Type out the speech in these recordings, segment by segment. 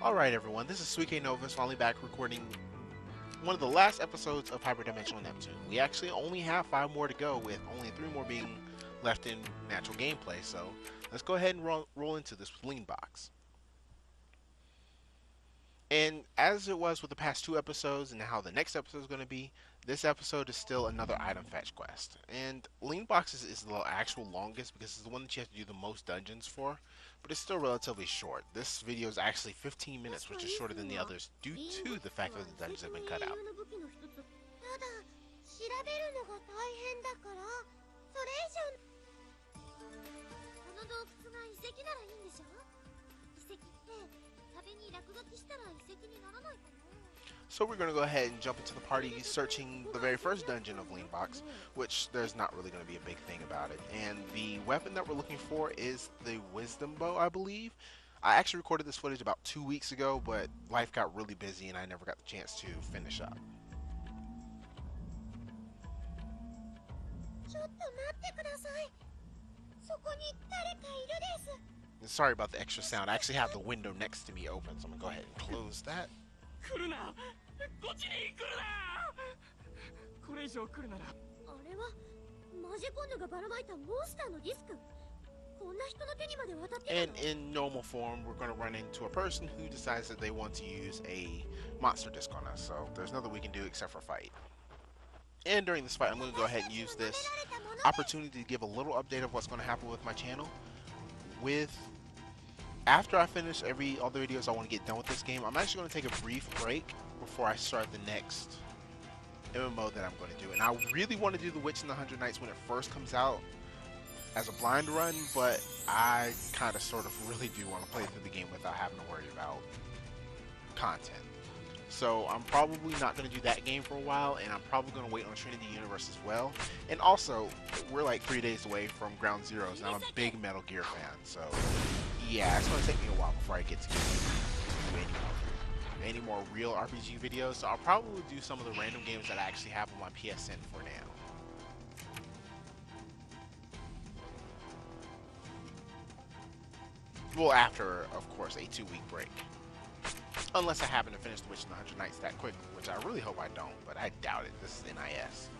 Alright everyone, this is Suike Novus finally back recording one of the last episodes of Hyperdimension Neptune. We actually only have 5 more to go, with only 3 more being left in natural gameplay, so let's go ahead and roll into this with LeanBox. And as it was with the past 2 episodes and how the next episode is going to be, this episode is still another item fetch quest. And LeanBox is the actual longest because it's the one that you have to do the most dungeons for, but it's still relatively short. This video is actually 15 minutes, which is shorter than the others due to the fact that the dungeons have been cut out. So we're going to go ahead and jump into the party searching the very first dungeon of LeanBox, which there's not really going to be a big thing about it. And the weapon that we're looking for is the Wisdom Bow, I believe. I actually recorded this footage about 2 weeks ago, but life got really busy and I never got the chance to finish up. And sorry about the extra sound. I actually have the window next to me open, so I'm going to go ahead and close that. And in normal form, we're going to run into a person who decides that they want to use a monster disc on us, so there's nothing we can do except for fight. And during this fight, I'm going to go ahead and use this opportunity to give a little update of what's going to happen with my channel. After I finish all the videos I want to get done with this game, I'm actually going to take a brief break before I start the next MMO that I'm going to do. And I really want to do The Witch in the 100 Nights when it first comes out as a blind run, but I kind of sort of really do want to play through the game without having to worry about content. So I'm probably not going to do that game for a while, and I'm probably going to wait on Trinity Universe as well. And also, we're like 3 days away from Ground Zeroes, and I'm a big Metal Gear fan, so yeah, it's going to take me a while before I get to do any more real RPG videos. So I'll probably do some of the random games that I actually have on my PSN for now. Well, after, of course, a 2-week break. Unless I happen to finish The Witch in the 100 Nights that quickly, which I really hope I don't, but I doubt it. This is NIS.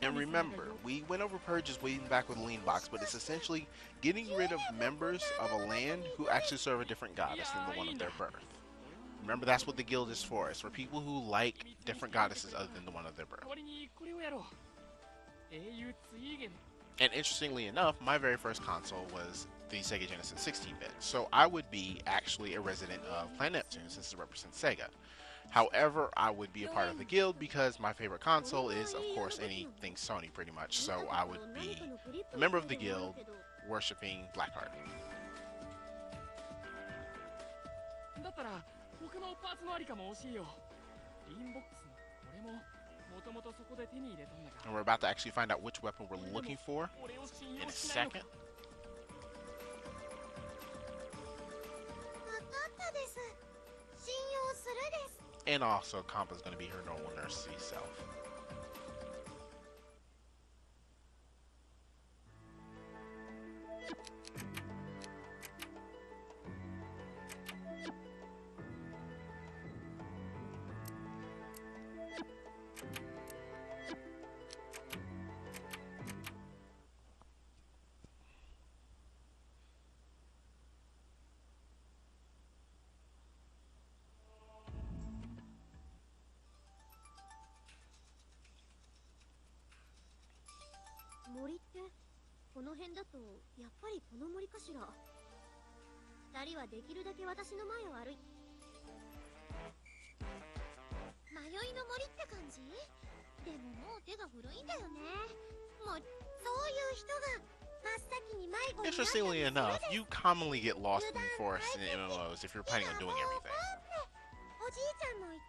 And remember, we went over purges way back with LeanBox, but it's essentially getting rid of members of a land who actually serve a different goddess than the one of their birth. Remember, that's what the guild is for. It's for people who like different goddesses other than the one of their birth. And interestingly enough, my very first console was the Sega Genesis 16-bit, so I would be actually a resident of Planet Neptune since it represents Sega. However, I would be a part of the guild because my favorite console is, of course, anything Sony pretty much, so I would be a member of the guild worshipping Blackheart. And we're about to actually find out which weapon we're looking for in a second. And also, Kampa's going to be her normal nurse self. この辺だとやっぱりこの森かしら。二人はできるだけ私の前を歩いて。迷いの森って感じ？でももう手が古いんだよね。もうそういう人が真っ先に迷子になったりする Interestingly で enough, す。 you commonly get lost in the forest in MMOs if you're planning on doing everything. おじいちゃんもい。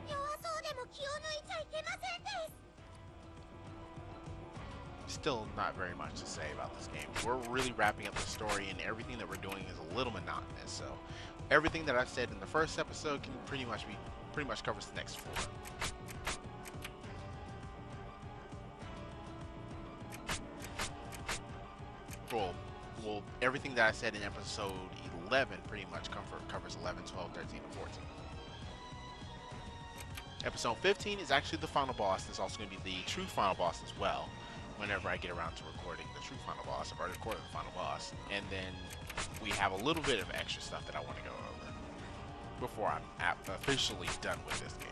弱そうでも気を抜いちゃいけませんです。 Still not very much to say about this game. We're really wrapping up the story, and everything that we're doing is a little monotonous. So everything that I said in the first episode can pretty much covers the next 4. Well, everything that I said in episode 11 pretty much covers 11, 12, 13, and 14. Episode 15 is actually the final boss. It's also going to be the true final boss as well. Whenever I get around to recording the true final boss, I've already recorded the final boss. And then we have a little bit of extra stuff that I want to go over before I'm officially done with this game.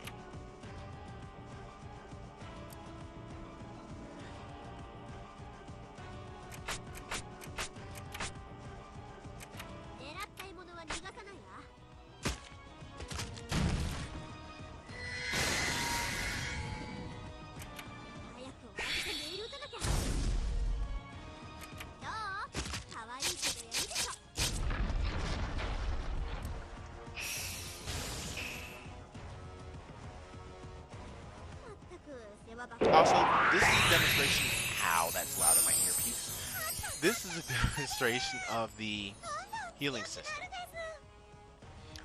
Also, this is a demonstration of how that's loud in my earpiece. This is a demonstration of the healing system.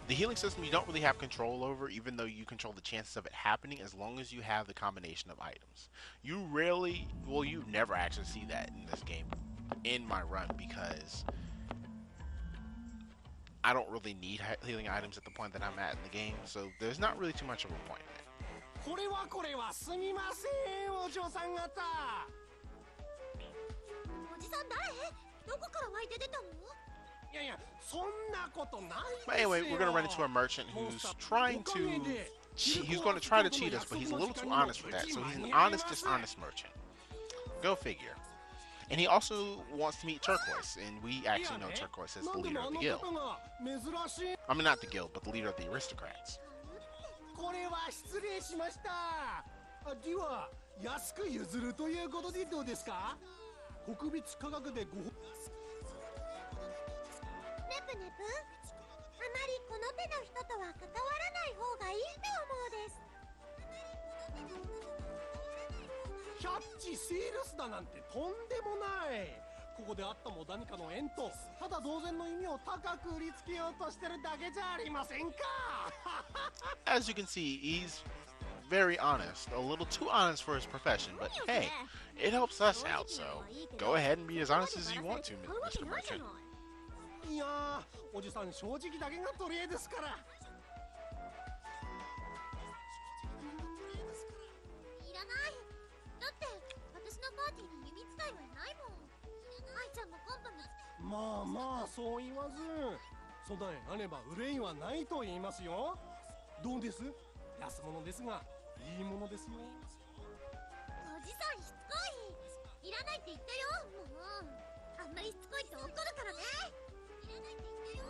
The healing system you don't really have control over, even though you control the chances of it happening as long as you have the combination of items. You rarely, well, you never actually see that in this game in my run because I don't really need healing items at the point that I'm at in the game, so there's not really too much of a point in it. これはすみませんお嬢さん方。おじさん誰？どこから湧いて出たの？いやいやそんなことないですよ。 But anyway, we're gonna run into a merchant who's trying to he's going to try to cheat us, but he's a little too honest for that. So he's an honest, dishonest merchant. Go figure. And he also wants to meet Turquoise, and we actually know Turquoise as the leader of the guild. I mean, not the guild, but the leader of the aristocrats. これは失礼しました。では安く譲るということでどうですか？特別価格でご。ネプネプ、あまりこの手の人とは関わらない方がいいと思うです。キャッチセールスだなんてとんでもない。ここであったも何かの縁とただ同然の意味を高く売りつけようとしてるだけじゃありませんか。As you can see, he's very honest, a little too honest for his profession, but hey, it helps us out, so go ahead and be as honest as you want to, Mr. Merchant. いやー、おじさん正直だけが取り柄ですから。いらない。だって私のパーティーに弓使いはいないもん。愛ちゃんもコンパも。まあまあそう言わず、備えあれば憂いはないと言いますよ。どうです？安物ですがいいものですよ。おじさんしつこい。いらないって言ったよ。もうあんまりしつこいと怒るからね。いらないって言ったよ。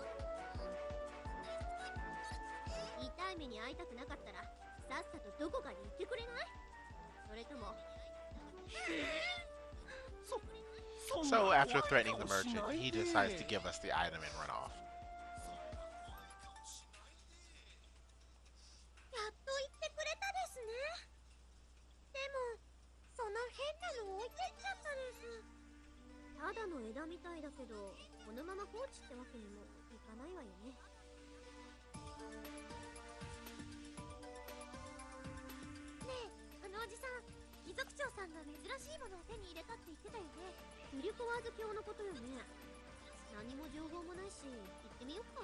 痛い目に遭いたくなかったらさっさとどこかに行ってくれない？それとも。So after threatening the merchant, he decides to give us the item and run off. やっと言ってくれたですね。でもその変なの置いてっちゃったです。ただの枝みたいだけどこのまま放置ってわけにもいかないわよね。ねえ、おじさん、貴族長さんが珍しいものを手に入れたって言ってたよね。ミルコワーズ教のことよね。何も情報もないし行ってみようか。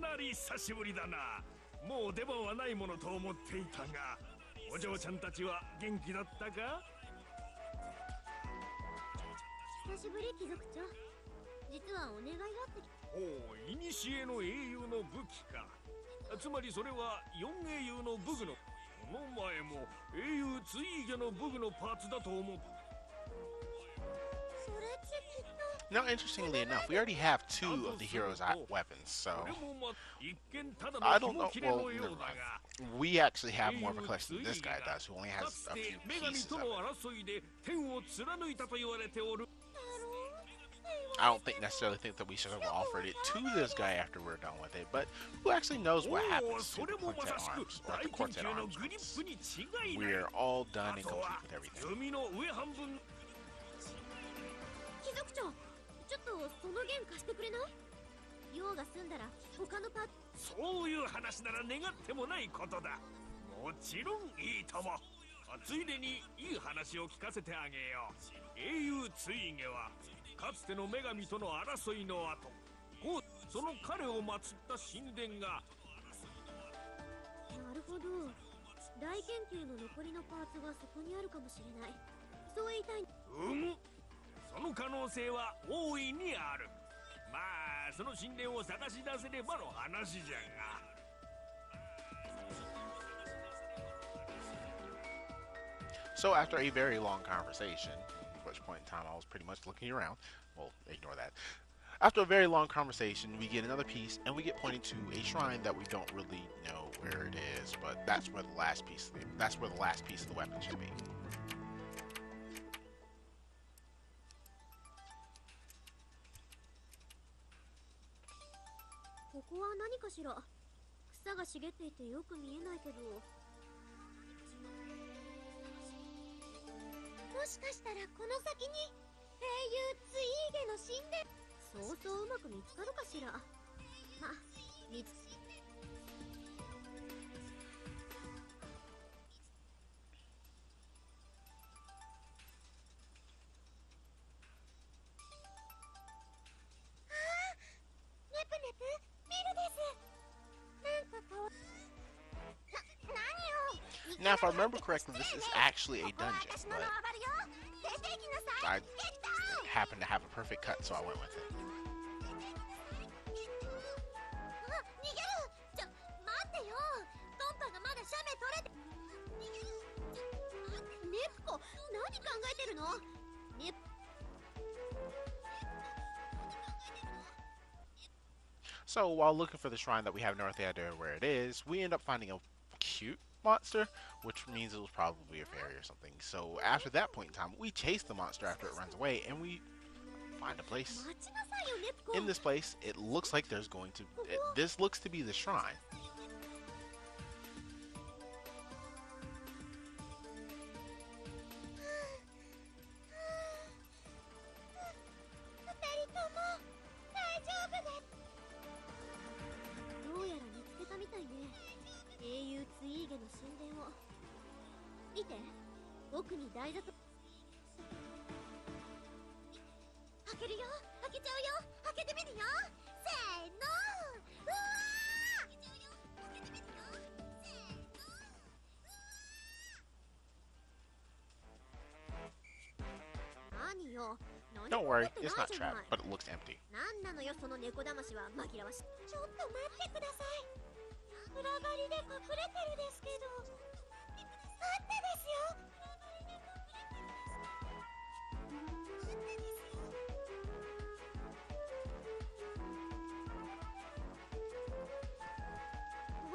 なり久しぶりだな。もう出番はないものと思っていたが、お嬢ちゃんたちは元気だったか？久しぶり貴族長。実はお願いがあってきた。おお、古の英雄の武器か。つまりそれは4英雄の武具の、この前も英雄ツイーゲの武具のパーツだと思う。それってきっと。 Now, interestingly enough, we already have 2 of the heroes' weapons, so I don't know. Well, never mind. We actually have more of a collection than this guy does, who only has a few pieces of it. I don't necessarily think that we should have offered it to this guy after we're done with it, but who actually knows what happens to the Quartet Arms, or the Quartet Arms once we're all done and complete with everything. 貴族長、ちょっとその弦貸してくれない？用が済んだら他のパーツ。そういう話なら願ってもないことだ。もちろんいいとも。ついでにいい話を聞かせてあげよう。英雄ツイゲはかつての女神との争いの後、その彼を祀った神殿が。なるほど。大研究の残りのパーツがそこにあるかもしれない。そう言いたい。その可能性は大いにある。まあその神殿を探し出せればの話じゃが。So after a very long conversation, at which point in time I was pretty much looking around, well, ignore that. After a very long conversation, we get another piece, and we get pointed to a shrine that we don't really know where it is, but that's where the last piece of the weapon should be. ここは何かしら。草が茂っていてよく見えないけど。もしかしたらこの先に英雄ツイーゲの神殿。そうそううまく見つかるかしら。ま、見つ。Now, if I remember correctly, this is actually a dungeon, but I happened to have a perfect cut, so I went with it. 何考えてるの？So, while looking for the shrine that we have no idea where it is, we end up finding a cute monster, which means it was probably a fairy or something. So, after that point in time, we chase the monster after it runs away, and we find a place. In this place, it looks like there's going to... this looks to be the shrine. Don't worry, it's not trapped, but it looks empty. なんなのよその猫だましは紛らわしい。ちょっと待ってください。裏張りで隠れてるですけど。待ってですよ。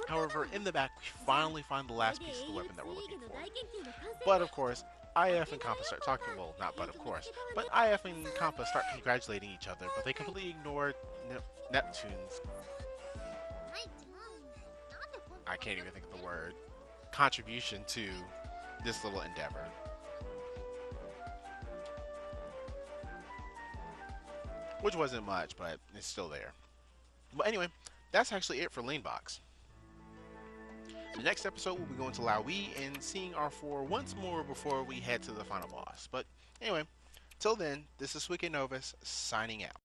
However, in the back, we finally find the last piece of the weapon that we're looking for. But of course, IF and Compa start talking, well, not but of course, but IF and Compa start congratulating each other, but they completely ignore Neptune's, I can't even think of the word, contribution to this little endeavor. Which wasn't much, but it's still there. But anyway, that's actually it for LeanBox. The next episode, we'll be going to Laui and seeing our 4 once more before we head to the final boss. But anyway, till then, this is Wicked Novus signing out.